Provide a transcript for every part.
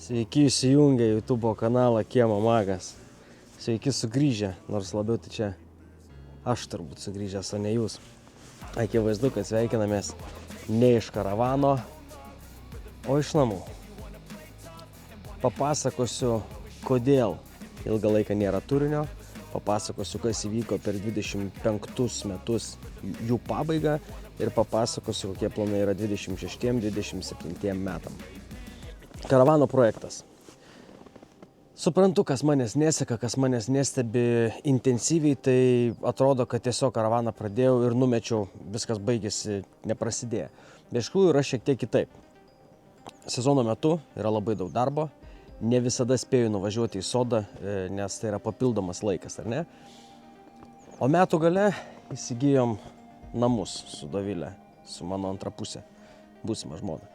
Sveiki įsijungę YouTube kanalą Kiemo Magas. Sveiki sugrįžę, nors labiau tai čia aš turbūt sugrįžęs, o ne jūs. Akivaizdu, kad sveikinamės ne iš karavano, o iš namų. Papasakosiu, kodėl ilgą laiką nėra turinio. Papasakosiu, kas įvyko per 25 metus jų pabaigą ir papasakosiu, kokie planai yra 26-27 metam. Karavano projektas. Suprantu, kas manęs neseka, kas manęs nestebi intensyviai, tai atrodo, kad tiesiog karavaną pradėjau ir numečiau, viskas baigėsi, neprasidėjo. Bet iš tikrųjų yra šiek tiek kitaip. Sezono metu yra labai daug darbo, ne visada spėju nuvažiuoti į sodą, nes tai yra papildomas laikas, ar ne? O metų gale įsigijom namus su Dovilė, su mano antra pusė, būsima žmona.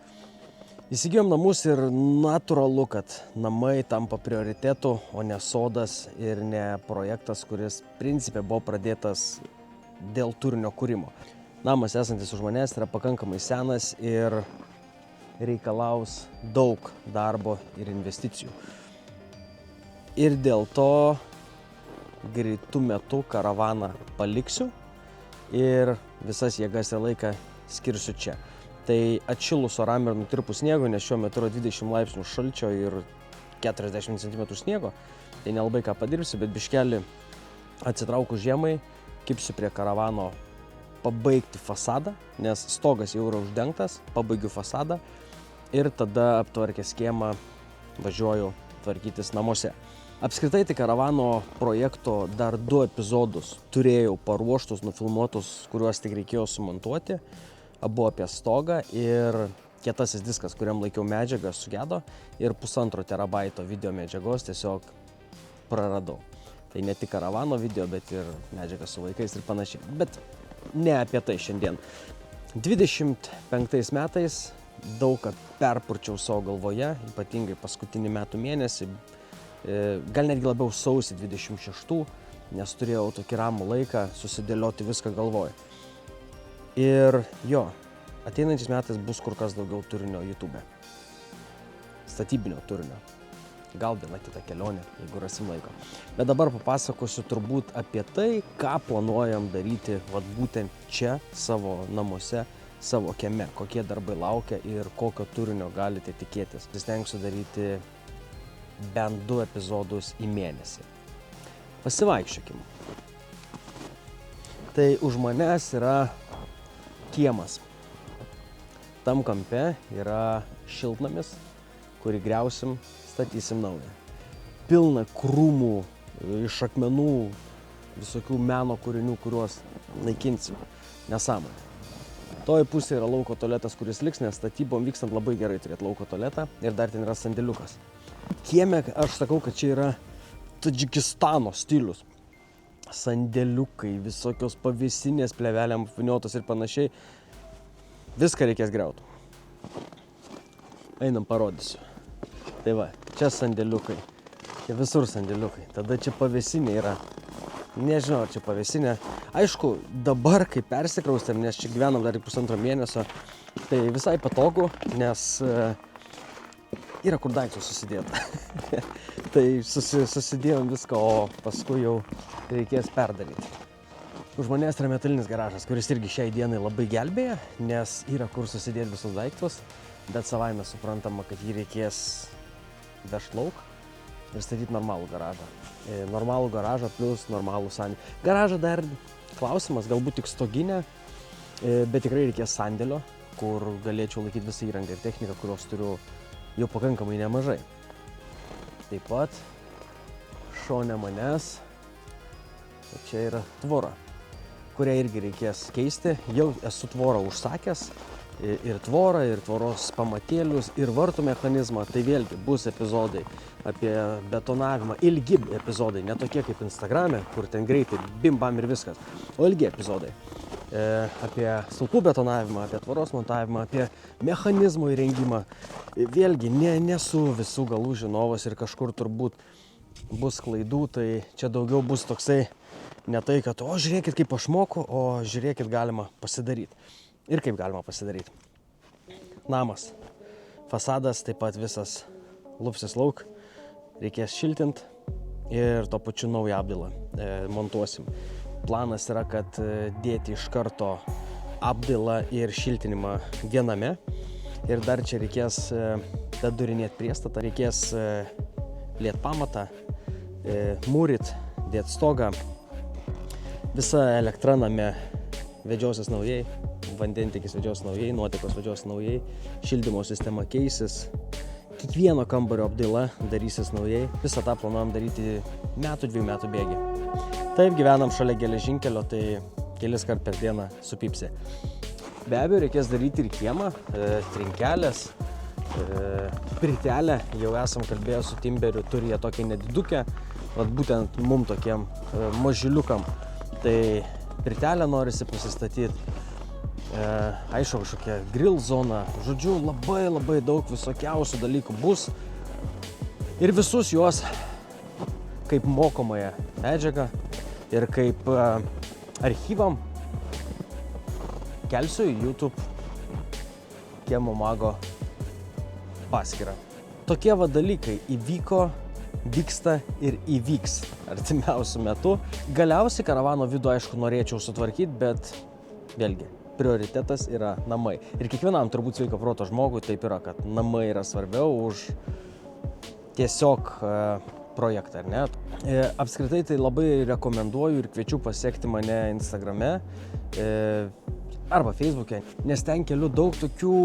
Įsigijom namus ir natūralu, kad namai tampa prioritetu, o ne sodas ir ne projektas, kuris principė buvo pradėtas dėl turinio kūrimo. Namas esantis už manęs yra pakankamai senas ir reikalaus daug darbo ir investicijų. Ir dėl to greitų metų karavaną paliksiu ir visas jėgas ir laiką skirsiu čia. Tai atšilus oram ir nutirpus sniego, nes šiuo metu yra 20 laipsnių šalčio ir 40 cm sniego, tai nelabai ką padirbsiu, bet biškelį atsitraukus žiemai, kipsiu prie karavano pabaigti fasadą, nes stogas jau yra uždengtas, pabaigiu fasadą ir tada aptvarkęs kiemą važiuoju tvarkytis namuose. Apskritai tai karavano projekto dar 2 epizodus turėjau paruoštus, nufilmuotus, kuriuos tik reikėjo sumontuoti. Abu apie stogą ir kietasis diskas, kuriam laikiau medžiagą, sugedo ir 1,5 terabaito video medžiagos tiesiog praradau. Tai ne tik karavano video, bet ir medžiaga su vaikais ir panašiai. Bet ne apie tai šiandien. 25 metais daug ką perpurčiau savo galvoje, ypatingai paskutinį metų mėnesį, gal netgi labiau sausį 26, nes turėjau tokį ramų laiką susidėlioti viską galvoje. Ir jo, ateinančiais metais bus kur kas daugiau turinio YouTube. Statybinio turinio. Gal viena kita kelionė, jeigu rasim laiko. Bet dabar papasakosiu turbūt apie tai, ką planuojam daryti vat būtent čia, savo namuose, savo kieme. Kokie darbai laukia ir kokio turinio galite tikėtis. Stengsiu daryti bent 2 epizodus į mėnesį. Pasivaikščiokim. Tai už manęs yra kiemas. Tam kampe yra šiltnamis, kurį griausim, statysim naują. Pilna krūmų, iš akmenų, visokių meno kūrinių, kuriuos naikinsim. Nesąmonė. Toje pusėje yra lauko tualetas, kuris liks, nes statybom vykstant labai gerai turėti lauko tualetą ir dar ten yra sandėliukas. Kieme aš sakau, kad čia yra Tadžikistano stilius. Sandėliukai, visokios pavėsinės plevelėm apvyniotos ir panašiai. Viską reikės griauti. Einam parodysiu. Tai va, čia sandėliukai. Čia visur sandėliukai. Tada čia pavėsinė yra. Nežinau, ar čia pavėsinė. Aišku, dabar, kai persikraustėm, nes čia gyvenam dar 1,5 mėnesio, tai visai patogu, nes yra kur daiktus susidėti. Tai susidėjom viską, o paskui jau reikės perdaryti. Už manęs yra metalinis garažas, kuris irgi šiai dienai labai gelbėja, nes yra kur susidėti visus daiktus, bet savaime suprantama, kad jį reikės vežti lauk ir statyti normalų garažą. Normalų garažą plus normalų sandėlį. Garažą dar klausimas, galbūt tik stoginė, bet tikrai reikės sandėlio, kur galėčiau laikyti visą įrangą ir techniką, kurios turiu jau pakankamai nemažai. Taip pat šone manęs čia yra tvora, kurią irgi reikės keisti. Jau esu tvorą užsakęs, ir tvorą, ir tvoros pamatėlius, ir vartų mechanizmą. Tai vėlgi bus epizodai apie betonavimą, ilgi epizodai, ne tokie kaip Instagrame, kur ten greitai bim bam ir viskas, o ilgi epizodai. Apie stulpų betonavimą, apie tvoros montavimą, apie mechanizmų įrengimą. Vėlgi, nesu visų galų žinovas ir kažkur turbūt bus klaidų, tai čia daugiau bus toksai ne tai, kad o žiūrėkit kaip aš moku, o žiūrėkit galima pasidaryti. Ir kaip galima pasidaryti. Namas, fasadas taip pat visas lupsis lauk, reikės šiltint ir to pačiu naują apdailą montuosim. Planas yra, kad dėti iš karto apdailą ir šiltinimą viename. Ir dar čia reikės dadurinėti priestatą, reikės liet pamatą, mūryt, dėti stogą. Visa elektra name vedžiosis naujai, vandentikis vedžios naujai, nuotekos vedžios naujai, šildymo sistema keisis, kiekvieno kambario apdaila darysis naujai. Visą tą planuojam daryti 2 metų bėgy. Taip, gyvenam šalia geležinkelio, tai kelis kart per dieną supypsi. Be abejo, reikės daryti ir kiemą, trinkelės, pirtelę. Jau esam kalbėję su Timberiu, turi jie tokią nedidukę, vat būtent mum tokiem mažiliukam. Tai pirtelę norisi pasistatyti, aišku, kažkokia grill zona, žodžiu, labai daug visokiausių dalykų bus. Ir visus juos kaip mokomąją medžiagą ir kaip archyvam kelsiu į YouTube Kiemo Mago paskyrą. Tokie va dalykai įvyko, vyksta ir įvyks artimiausiu metu. Galiausiai karavano vidų, aišku, norėčiau sutvarkyti, bet vėlgi, prioritetas yra namai. Ir kiekvienam turbūt sveiko proto žmogui taip yra, kad namai yra svarbiau už tiesiog projektą, ar ne? Apskritai tai labai rekomenduoju ir kviečiu pasiekti mane Instagrame arba Facebook'e, nes ten keliu daug tokių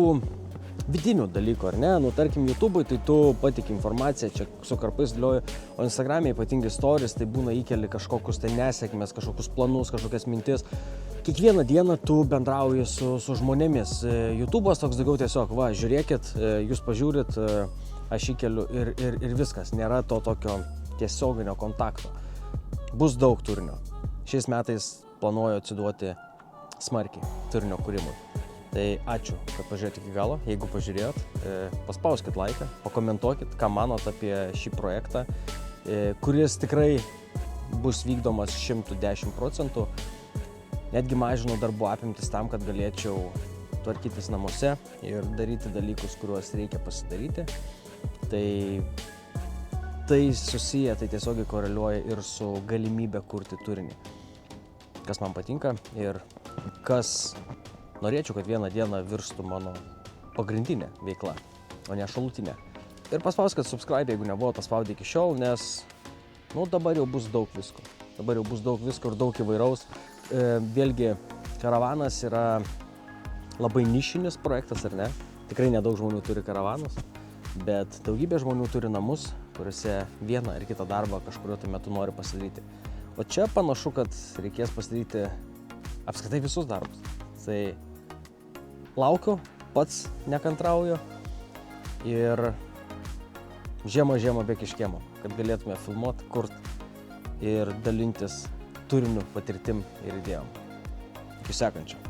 vidinių dalykų, ar ne? Nu, tarkim, YouTube'ui tai tu patiki informaciją, čia su karpais dėlioju, o Instagram'e ypatingai stories, tai būna įkeli kažkokius tai nesėkmės, kažkokius planus, kažkokias mintis. Kiekvieną dieną tu bendrauji su žmonėmis. YouTube'as toks daugiau tiesiog, va, žiūrėkit, jūs pažiūrit, aš įkeliu ir viskas. Nėra to tokio tiesioginio kontakto. Bus daug turinio. Šiais metais planuoju atsiduoti smarkiai turinio kūrimui. Tai ačiū, kad pažiūrėjote iki galo. Jeigu pažiūrėjot, paspauskit laiką, pakomentuokit, ką manot apie šį projektą, kuris tikrai bus vykdomas 110%. Netgi mažinau darbų apimtis tam, kad galėčiau tvarkytis namuose ir daryti dalykus, kuriuos reikia pasidaryti. Tai susiję, tai tiesiogiai koreliuoja ir su galimybė kurti turinį. Kas man patinka ir kas norėčiau, kad vieną dieną virstų mano pagrindinė veikla, o ne šalutinė. Ir paspauskit subscribe, jeigu nebuvo paspaudę iki šiol, nes dabar jau bus daug visko. Dabar jau bus daug visko ir daug įvairaus. Vėlgi, karavanas yra labai nišinis projektas, ar ne? Tikrai nedaug žmonių turi karavanus, bet daugybė žmonių turi namus, kuriuose vieną ar kitą darbą kažkurio tai metu nori pasidaryti. O čia panašu, kad reikės pasidaryti apskritai visus darbus. Tai laukiu, pats nekantrauju ir žiemą bėk iš kiemo, kad galėtume filmuoti, kurti ir dalintis turiniu, patirtim ir idėjom. Iki sekančio.